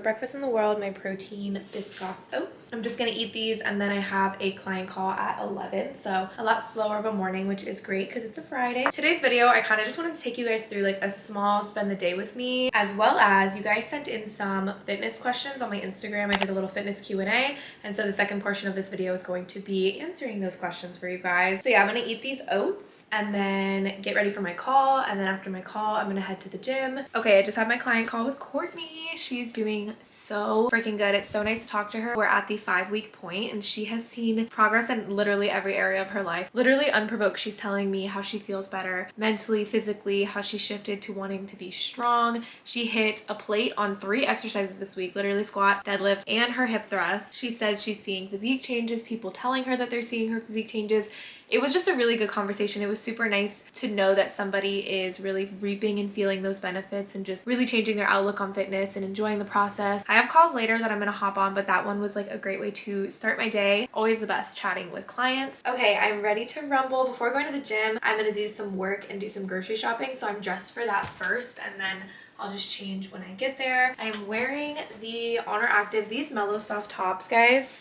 favorite breakfast in the world, my protein Biscoff oats. I'm just gonna eat these, and then I have a client call at 11, so a lot slower of a morning, which is great because it's a Friday. Today's video, I kind of just wanted to take you guys through like a small spend the day with me, as well as you guys sent in some fitness questions on my Instagram. I did a little fitness Q&A, and so the second portion of this video is going to be answering those questions for you guys. So yeah, I'm gonna eat these oats and then get ready for my call, and then after my call, I'm gonna head to the gym. Okay, I just had my client call with Courtney. She's doing so freaking good. It's so nice to talk to her. We're at the 5-week point and she has seen progress in literally every area of her life. Literally unprovoked, she's telling me how she feels better mentally, physically, how she shifted to wanting to be strong. She hit a plate on 3 exercises this week, literally squat, deadlift, and her hip thrust. She said she's seeing physique changes, people telling her that they're seeing her physique changes. It was just a really good conversation. It was super nice to know that somebody is really reaping and feeling those benefits and just really changing their outlook on fitness and enjoying the process. I have calls later that I'm gonna hop on, but that one was like a great way to start my day. Always the best chatting with clients. Okay, I'm ready to rumble. Before going to the gym, I'm gonna do some work and do some grocery shopping, so I'm dressed for that first, and then I'll just change when I get there. I am wearing the Honor Active, these Mellow Soft tops, guys.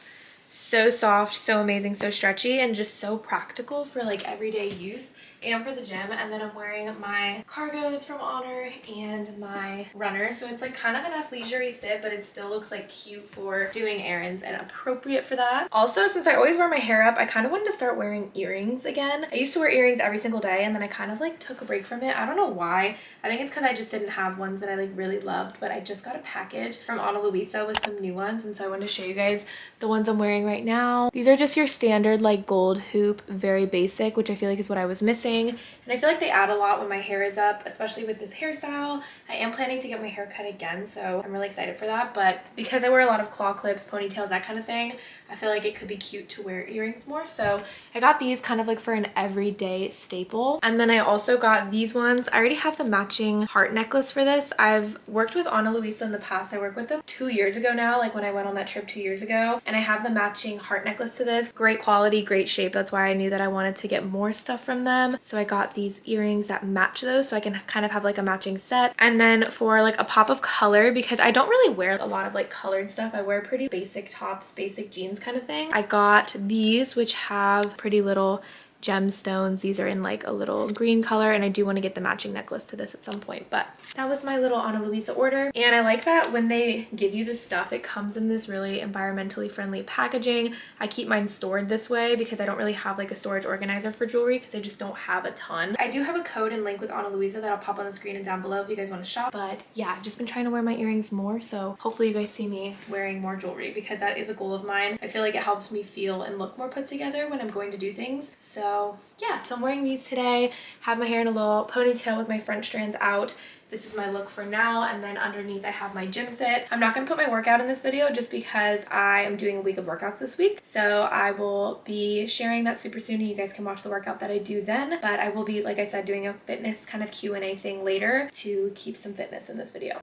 So soft, so amazing, so stretchy, and just so practical for like everyday use and for the gym. And then I'm wearing my cargos from Honor and my runners, so it's like kind of an athleisure-y fit, but it still looks like cute for doing errands and appropriate for that. Also, since I always wear my hair up, I kind of wanted to start wearing earrings again. I used to wear earrings every single day, and then I kind of like took a break from it. I don't know why. I think it's because I just didn't have ones that I like really loved, but I just got a package from Ana Luisa with some new ones, and so I wanted to show you guys the ones I'm wearing right now. These are just your standard like gold hoop, very basic, which I feel like is what I was missing. And I feel like they add a lot when my hair is up, especially with this hairstyle. I am planning to get my hair cut again, so I'm really excited for that. But because I wear a lot of claw clips, ponytails, that kind of thing, I feel like it could be cute to wear earrings more. So I got these kind of like for an everyday staple. And then I also got these ones. I already have the matching heart necklace for this. I've worked with Ana Luisa in the past. I worked with them 2 years ago now, like when I went on that trip 2 years ago. And I have the matching heart necklace to this. Great quality, great shape. That's why I knew that I wanted to get more stuff from them. So I got these earrings that match those, so I can kind of have like a matching set. And then for like a pop of color, because I don't really wear a lot of like colored stuff. I wear pretty basic tops, basic jeans kind of thing. I got these, which have pretty little gemstones. These are in like a little green color, and I do want to get the matching necklace to this at some point. But that was my little Ana Luisa order, and I like that when they give you this stuff, it comes in this really environmentally friendly packaging. I keep mine stored this way because I don't really have like a storage organizer for jewelry because I just don't have a ton. I do have a code and link with Ana Luisa that I'll pop on the screen and down below if you guys want to shop. But yeah, I've just been trying to wear my earrings more, so hopefully you guys see me wearing more jewelry because that is a goal of mine. I feel like it helps me feel and look more put together when I'm going to do things. So yeah, so I'm wearing these today, have my hair in a little ponytail with my front strands out. This is my look for now, and then underneath I have my gym fit. I'm not going to put my workout in this video just because I am doing a week of workouts this week, so I will be sharing that super soon and you guys can watch the workout that I do then. But I will be, like I said, doing a fitness kind of Q&A thing later to keep some fitness in this video.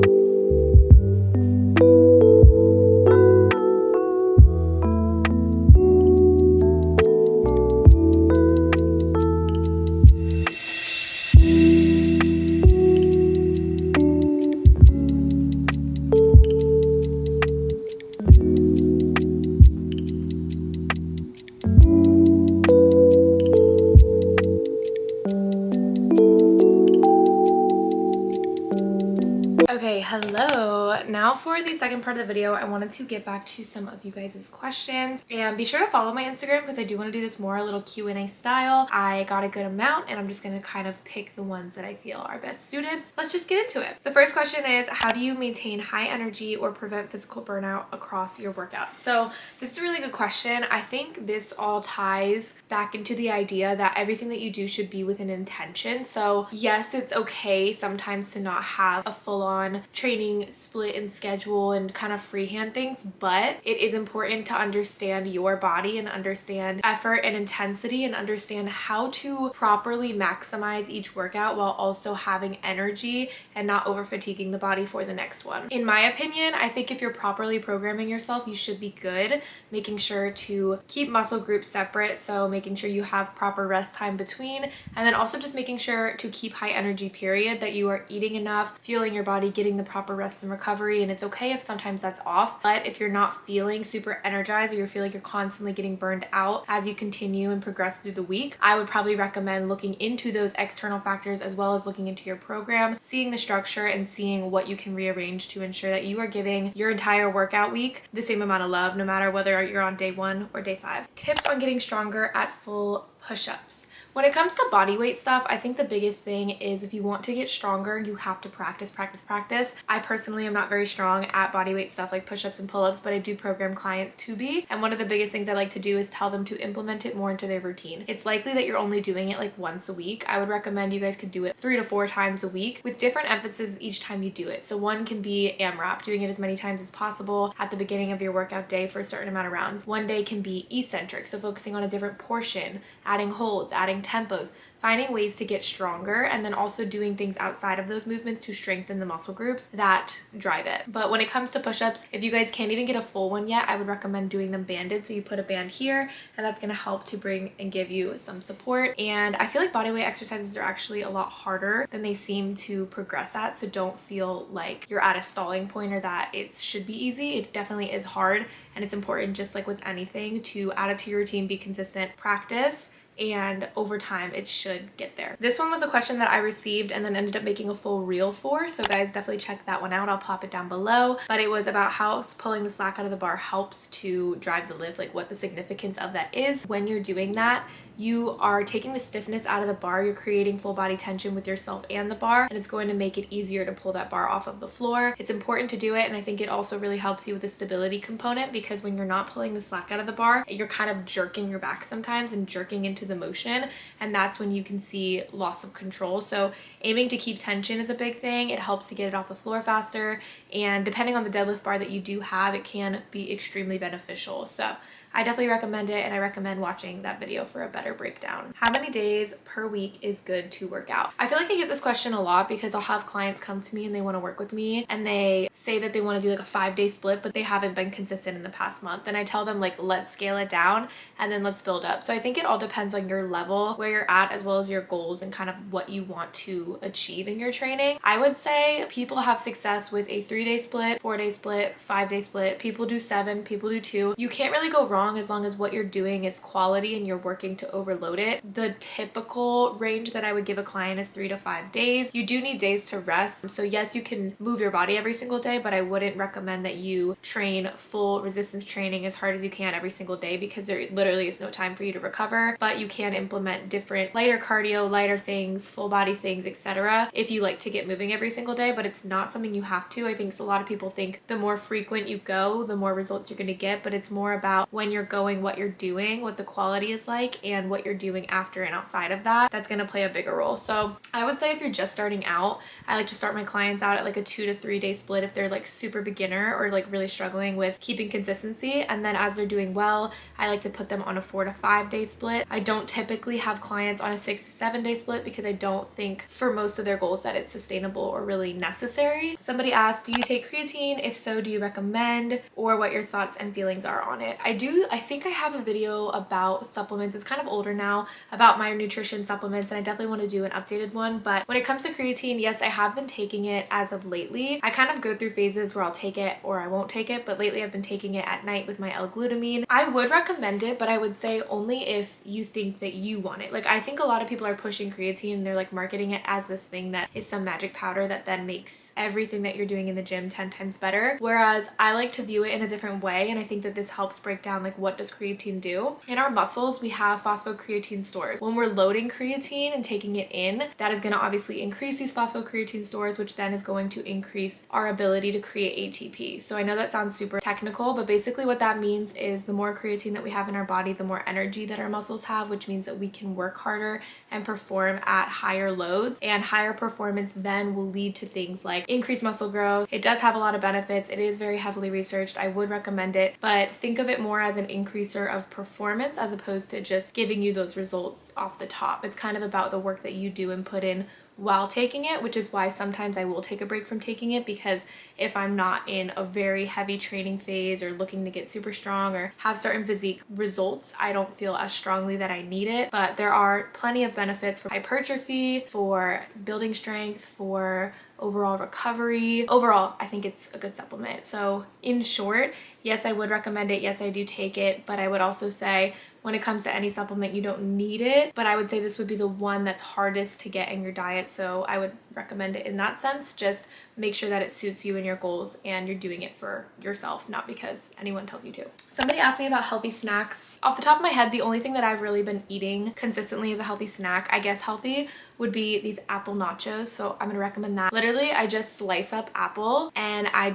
Okay, hello. Now for the second part of the video, I wanted to get back to some of you guys' questions, and be sure to follow my Instagram because I do want to do this more a little Q&A style. I got a good amount and I'm just going to kind of pick the ones that I feel are best suited. Let's just get into it. The first question is, how do you maintain high energy or prevent physical burnout across your workout? So this is a really good question. I think this all ties back into the idea that everything that you do should be with an intention. So yes, it's okay sometimes to not have a full-on training split and schedule and kind of freehand things, but it is important to understand your body and understand effort and intensity and understand how to properly maximize each workout while also having energy and not over fatiguing the body for the next one. In my opinion, I think if you're properly programming yourself, you should be good, making sure to keep muscle groups separate, so making sure you have proper rest time between, and then also just making sure to keep high energy period, that you are eating enough, fueling your body, getting the proper rest and recovery, and it's okay if sometimes that's off. But if you're not feeling super energized or you feel like you're constantly getting burned out as you continue and progress through the week, I would probably recommend looking into those external factors as well as looking into your program, seeing the structure and seeing what you can rearrange to ensure that you are giving your entire workout week the same amount of love, no matter whether you're on day 1 or day 5. Tips on getting stronger at full push-ups. When it comes to body weight stuff, I think the biggest thing is if you want to get stronger, you have to practice, practice, practice. I personally am not very strong at body weight stuff like push-ups and pull-ups, but I do program clients to be. And one of the biggest things I like to do is tell them to implement it more into their routine. It's likely that you're only doing it like once a week. I would recommend you guys could do it 3 to 4 times a week with different emphasis each time you do it. So one can be AMRAP, doing it as many times as possible at the beginning of your workout day for a certain amount of rounds. One day can be eccentric, so focusing on a different portion, adding holds, adding tempos, finding ways to get stronger, and then also doing things outside of those movements to strengthen the muscle groups that drive it. But when it comes to push-ups, if you guys can't even get a full one yet, I would recommend doing them banded. So you put a band here, and that's going to help to bring and give you some support. And I feel like bodyweight exercises are actually a lot harder than they seem to progress at. So don't feel like you're at a stalling point or that it should be easy. It definitely is hard, and it's important, just like with anything, to add it to your routine, be consistent, practice, and over time it should get there. This one was a question that I received and then ended up making a full reel for, so guys, definitely check that one out. I'll pop it down below. But it was about how pulling the slack out of the bar helps to drive the lift, like what the significance of that is. When you're doing that, you are taking the stiffness out of the bar, you're creating full body tension with yourself and the bar, and it's going to make it easier to pull that bar off of the floor. It's important to do it, and I think it also really helps you with the stability component, because when you're not pulling the slack out of the bar, you're kind of jerking your back sometimes and jerking into the motion, and that's when you can see loss of control. So aiming to keep tension is a big thing. It helps to get it off the floor faster, and depending on the deadlift bar that you do have, it can be extremely beneficial. So I definitely recommend it, and I recommend watching that video for a better breakdown. How many days per week is good to work out? I feel like I get this question a lot because I'll have clients come to me and they want to work with me and they say that they want to do like a 5-day split, but they haven't been consistent in the past month. And I tell them, like, let's scale it down and then let's build up. So I think it all depends on your level, where you're at, as well as your goals and kind of what you want to achieve in your training. I would say people have success with a 3-day split, 4-day split, 5-day split. People do 7, people do 2. You can't really go wrong as long as what you're doing is quality and you're working to overload it. The typical range that I would give a client is 3 to 5 days. You do need days to rest. So yes, you can move your body every single day, but I wouldn't recommend that you train full resistance training as hard as you can every single day, because there literally is no time for you to recover. But you can implement different lighter cardio, lighter things, full body things, etc. if you like to get moving every single day, but it's not something you have to. I think a lot of people think the more frequent you go, the more results you're going to get, but it's more about when you're going, what you're doing, what the quality is like, and what you're doing after and outside of that. That's going to play a bigger role. So I would say if you're just starting out, I like to start my clients out at like a 2 to 3 day split if they're like super beginner or like really struggling with keeping consistency. And then as they're doing well, I like to put them on a 4 to 5 day split. I don't typically have clients on a 6 to 7 day split because I don't think for most of their goals that it's sustainable or really necessary. Somebody asked, do you take creatine? If so, do you recommend, or what your thoughts and feelings are on it? I think I have a video about supplements. It's kind of older now, about my nutrition supplements, and I definitely want to do an updated one. But when it comes to creatine, yes, I have been taking it as of lately. I kind of go through phases where I'll take it or I won't take it, but lately I've been taking it at night with my L-glutamine. I would recommend it, but I would say only if you think that you want it. Like, I think a lot of people are pushing creatine and they're like marketing it as this thing that is some magic powder that then makes everything that you're doing in the gym 10 times better. Whereas I like to view it in a different way, and I think that this helps break down like what does creatine do. In our muscles, we have phosphocreatine stores. When we're loading creatine and taking it in, that is going to obviously increase these phosphocreatine stores, which then is going to increase our ability to create ATP. So I know that sounds super technical, but basically what that means is the more creatine that we have in our body, the more energy that our muscles have, which means that we can work harder and perform at higher loads, and higher performance then will lead to things like increased muscle growth. It does have a lot of benefits. It is very heavily researched. I would recommend it, but think of it more as an increaser of performance as opposed to just giving you those results off the top. It's kind of about the work that you do and put in while taking it, which is why sometimes I will take a break from taking it, because if I'm not in a very heavy training phase or looking to get super strong or have certain physique results, I don't feel as strongly that I need it. But there are plenty of benefits for hypertrophy, for building strength, for overall recovery. Overall, I think it's a good supplement. So in short, yes, I would recommend it. Yes, I do take it, but I would also say when it comes to any supplement, you don't need it, but I would say this would be the one that's hardest to get in your diet. So I would recommend it in that sense. Just make sure that it suits you and your goals and you're doing it for yourself, not because anyone tells you to. Somebody asked me about healthy snacks. Off the top of my head, the only thing that I've really been eating consistently as a healthy snack, I guess healthy, would be these apple nachos. So I'm gonna recommend that. Literally, I just slice up apple and I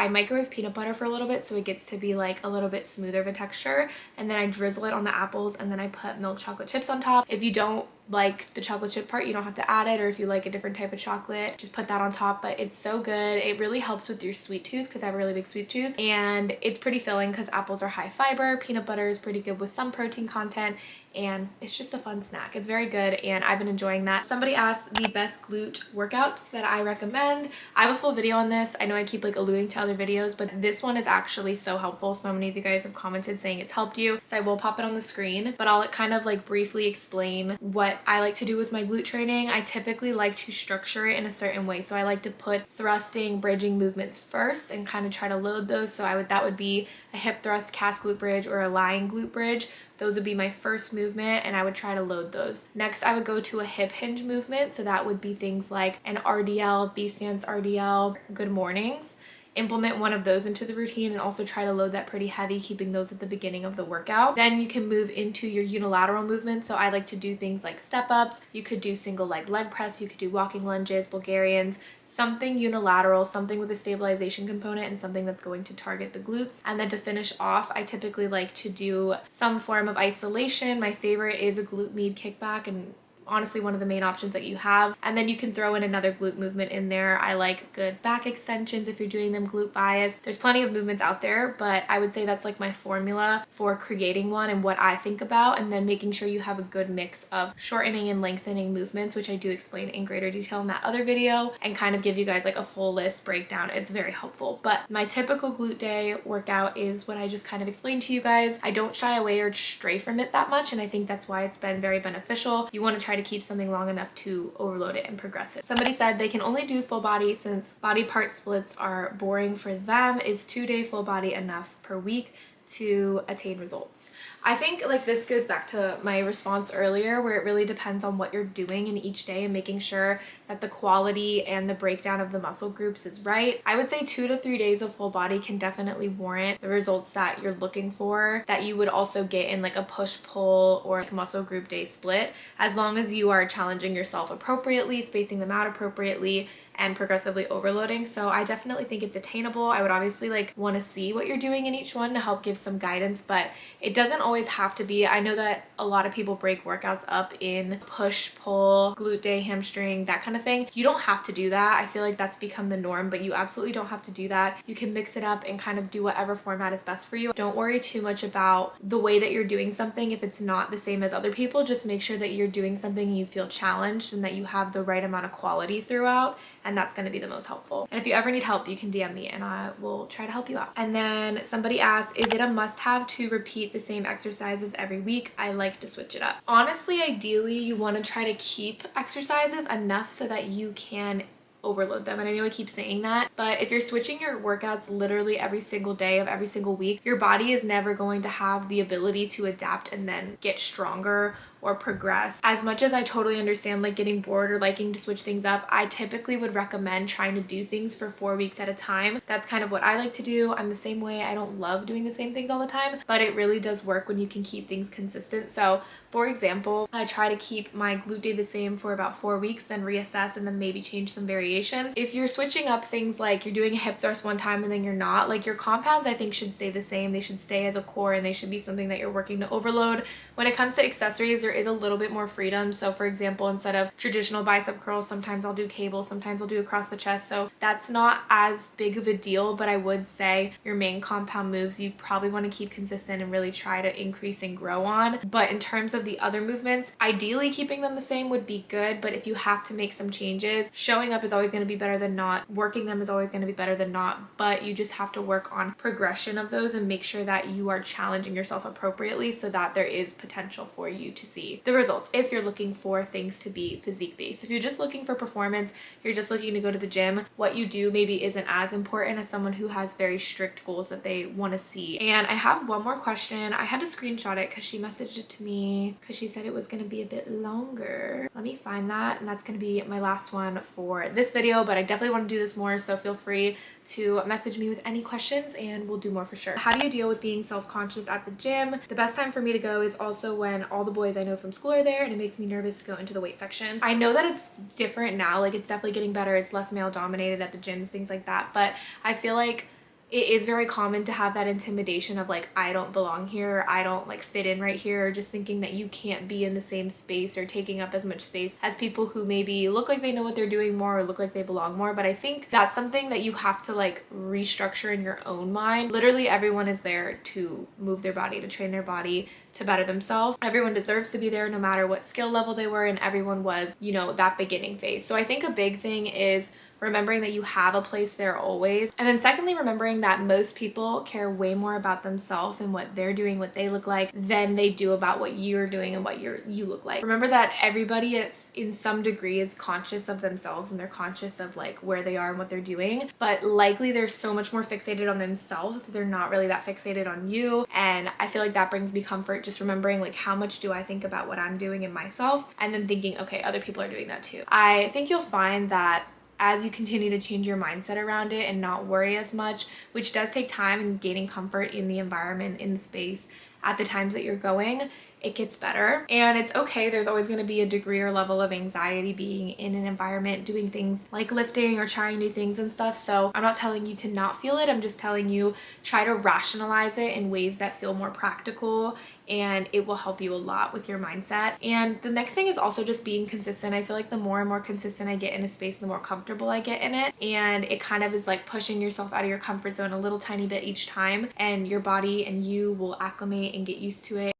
microwave peanut butter for a little bit so it gets to be like a little bit smoother of a texture, and then I drizzle it on the apples, and then I put milk chocolate chips on top. If you don't like the chocolate chip part, you don't have to add it, or if you like a different type of chocolate, just put that on top. But it's so good. It really helps with your sweet tooth because I have a really big sweet tooth, and it's pretty filling because apples are high fiber. Peanut butter is pretty good with some protein content, and it's just a fun snack. It's very good and I've been enjoying that. Somebody asked the best glute workouts that I recommend. I have a full video on this. I know I keep like alluding to other videos, but this one is actually so helpful. So many of you guys have commented saying it's helped you, so I will pop it on the screen, but I'll kind of like briefly explain what I like to do with my glute training. I typically like to structure it in a certain way. So I like to put thrusting, bridging movements first and kind of try to load those. So that would be a hip thrust cast glute bridge or a lying glute bridge. Those would be my first movement and I would try to load those. Next, I would go to a hip hinge movement. So that would be things like an RDL, B-stance RDL, good mornings. Implement one of those into the routine and also try to load that pretty heavy, keeping those at the beginning of the workout. Then you can move into your unilateral movements. So I like to do things like step ups. You could do single leg press. You could do walking lunges, Bulgarians, something unilateral, something with a stabilization component and something that's going to target the glutes. And then to finish off, I typically like to do some form of isolation. My favorite is a glute med kickback, and honestly one of the main options that you have. And then you can throw in another glute movement in there. I like good back extensions if you're doing them glute bias. There's plenty of movements out there, but I would say that's like my formula for creating one and what I think about, and then making sure you have a good mix of shortening and lengthening movements, which I do explain in greater detail in that other video, and kind of give you guys like a full list breakdown. It's very helpful. But my typical glute day workout is what I just kind of explained to you guys. I don't shy away or stray from it that much, and I think that's why it's been very beneficial. You want to try to keep something long enough to overload it and progress it. Somebody said they can only do full body since body part splits are boring for them. Is 2-day full body enough per week to attain results? I think like this goes back to my response earlier, where it really depends on what you're doing in each day and making sure that the quality and the breakdown of the muscle groups is right. I would say 2 to 3 days of full body can definitely warrant the results that you're looking for, that you would also get in like a push pull or like muscle group day split, as long as you are challenging yourself appropriately, spacing them out appropriately, and progressively overloading. So I definitely think it's attainable. I would obviously like want to see what you're doing in each one to help give some guidance, but it doesn't always have to be. I know that a lot of people break workouts up in push, pull, glute day, hamstring, that kind of thing. You don't have to do that. I feel like that's become the norm, but you absolutely don't have to do that. You can mix it up and kind of do whatever format is best for you. Don't worry too much about the way that you're doing something if it's not the same as other people. Just make sure that you're doing something and you feel challenged and that you have the right amount of quality throughout, and that's going to be the most helpful. And if you ever need help, you can DM me and I will try to help you out. And then somebody asked, is it a must-have to repeat the same exercises every week? I like to switch it up. Honestly, ideally, you want to try to keep exercises enough so that you can overload them. And I know I keep saying that, but if you're switching your workouts literally every single day of every single week, your body is never going to have the ability to adapt and then get stronger or progress. As much as I totally understand like getting bored or liking to switch things up, I typically would recommend trying to do things for 4 weeks at a time. That's kind of what I like to do. I'm the same way. I don't love doing the same things all the time, but it really does work when you can keep things consistent. So for example, I try to keep my glute day the same for about 4 weeks, then reassess and then maybe change some variations. If you're switching up things like you're doing a hip thrust one time and then you're not, like your compounds I think should stay the same. They should stay as a core and they should be something that you're working to overload. When it comes to accessories, there is a little bit more freedom. So for example, instead of traditional bicep curls, sometimes I'll do cable, sometimes I'll do across the chest. So that's not as big of a deal, but I would say your main compound moves you probably want to keep consistent and really try to increase and grow on. But in terms of the other movements, ideally keeping them the same would be good, but if you have to make some changes, showing up is always going to be better than not. Working them is always going to be better than not, but you just have to work on progression of those and make sure that you are challenging yourself appropriately so that there is potential for you to see the results if you're looking for things to be physique based. If you're just looking for performance, you're just looking to go to the gym, what you do maybe isn't as important as someone who has very strict goals that they want to see. And I have one more question. I had to screenshot it because she messaged it to me because she said it was going to be a bit longer. Let me find that, and that's going to be my last one for this video, but I definitely want to do this more, so feel free to message me with any questions and we'll do more for sure. How do you deal with being self-conscious at the gym? The best time for me to go is also when all the boys I know from school are there, and it makes me nervous to go into the weight section. I know that it's different now, like it's definitely getting better, it's less male dominated at the gyms, things like that, but I feel like it is very common to have that intimidation of like, I don't belong here, I don't like fit in right here, or just thinking that you can't be in the same space or taking up as much space as people who maybe look like they know what they're doing more or look like they belong more. But I think that's something that you have to like restructure in your own mind. Literally everyone is there to move their body, to train their body, to better themselves. Everyone deserves to be there no matter what skill level they were, and everyone was, you know, that beginning phase. So I think a big thing is remembering that you have a place there always. And then secondly, remembering that most people care way more about themselves and what they're doing, what they look like, than they do about what you're doing and what you look like. Remember that everybody is in some degree is conscious of themselves, and they're conscious of like where they are and what they're doing, but likely they're so much more fixated on themselves that they're not really that fixated on you. And I feel like that brings me comfort, just remembering like how much do I think about what I'm doing and myself, and then thinking, okay, other people are doing that too. I think you'll find that as you continue to change your mindset around it and not worry as much, which does take time, and gaining comfort in the environment, in the space at the times that you're going, it gets better. And it's okay, there's always going to be a degree or level of anxiety being in an environment, doing things like lifting or trying new things and stuff. So I'm not telling you to not feel it, I'm just telling you try to rationalize it in ways that feel more practical, and it will help you a lot with your mindset. And the next thing is also just being consistent. I feel like the more and more consistent I get in a space, the more comfortable I get in it, and it kind of is like pushing yourself out of your comfort zone a little tiny bit each time, and your body and you will acclimate and get used to it.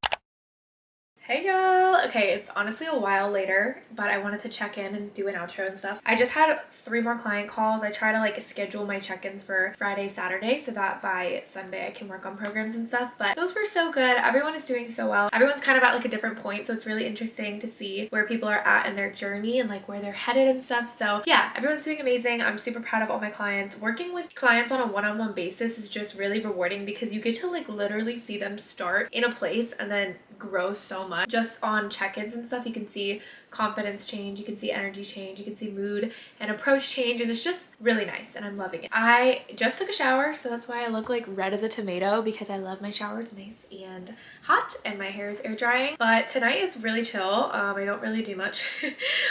Hey y'all! Okay, it's honestly a while later, but I wanted to check in and do an outro and stuff. I just had 3 more client calls. I try to like schedule my check-ins for Friday, Saturday, so that by Sunday I can work on programs and stuff, but those were so good. Everyone is doing so well. Everyone's kind of at like a different point, so it's really interesting to see where people are at in their journey and like where they're headed and stuff. So yeah, everyone's doing amazing. I'm super proud of all my clients. Working with clients on a one-on-one basis is just really rewarding because you get to like literally see them start in a place and then grow so much. Just on check-ins and stuff, you can see confidence change, you can see energy change, you can see mood and approach change, and it's just really nice and I'm loving it. I just took a shower, so that's why I look like red as a tomato, because I love my showers nice and hot and my hair is air drying. But tonight is really chill. I don't really do much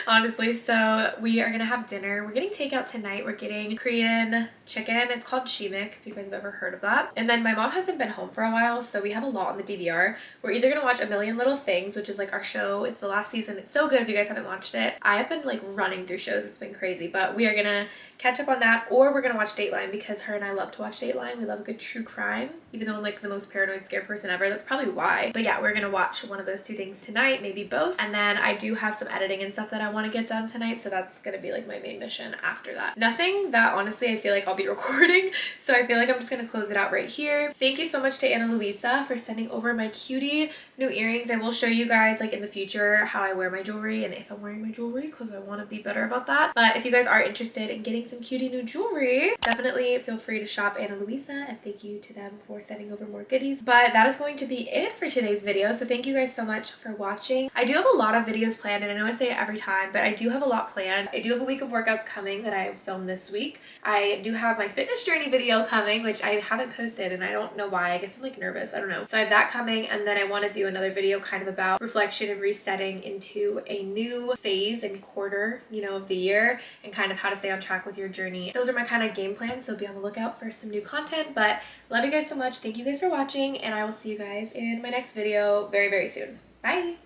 honestly, so we are gonna have dinner. We're getting takeout tonight. We're getting Korean chicken. It's called shimik, if you guys have ever heard of that. And then my mom hasn't been home for a while, so we have a lot on the DVR. We're either gonna watch A Million Little Things, which is like our show. It's the last season. It's so good if you guys haven't watched it. I have been like running through shows. It's been crazy, but we are gonna catch up on that, or we're gonna watch Dateline because her and I love to watch Dateline. We love a good true crime, even though I'm like the most paranoid scared person ever. That's probably why. But yeah, we're gonna watch one of those 2 things tonight, maybe both. And then I do have some editing and stuff that I want to get done tonight, so that's gonna be like my main mission after that. Nothing that honestly I feel like I'll be recording, so I feel like I'm just gonna close it out right here. Thank you so much to Ana Luisa for sending over my cutie new earrings. I will show you guys like in the future how I wear my jewelry and if I'm wearing my jewelry, because I want to be better about that. But if you guys are interested in getting some cutie new jewelry, definitely feel free to shop Ana Luisa, and thank you to them for sending over more goodies. But that is going to be it for today's video, so thank you guys so much for watching. I do have a lot of videos planned, and I know I say it every time, but I do have a lot planned. I do have a week of workouts coming that I filmed this week. I do have my fitness journey video coming, which I haven't posted, and I don't know why. I guess I'm like nervous, I don't know. So I have that coming, and then I want to do another video kind of about reflection and resetting into a new phase and quarter, you know, of the year, and kind of how to stay on track with your journey. Those are my kind of game plans, so be on the lookout for some new content. But love you guys so much. Thank you guys for watching, and I will see you guys in my next video very, very soon. Bye!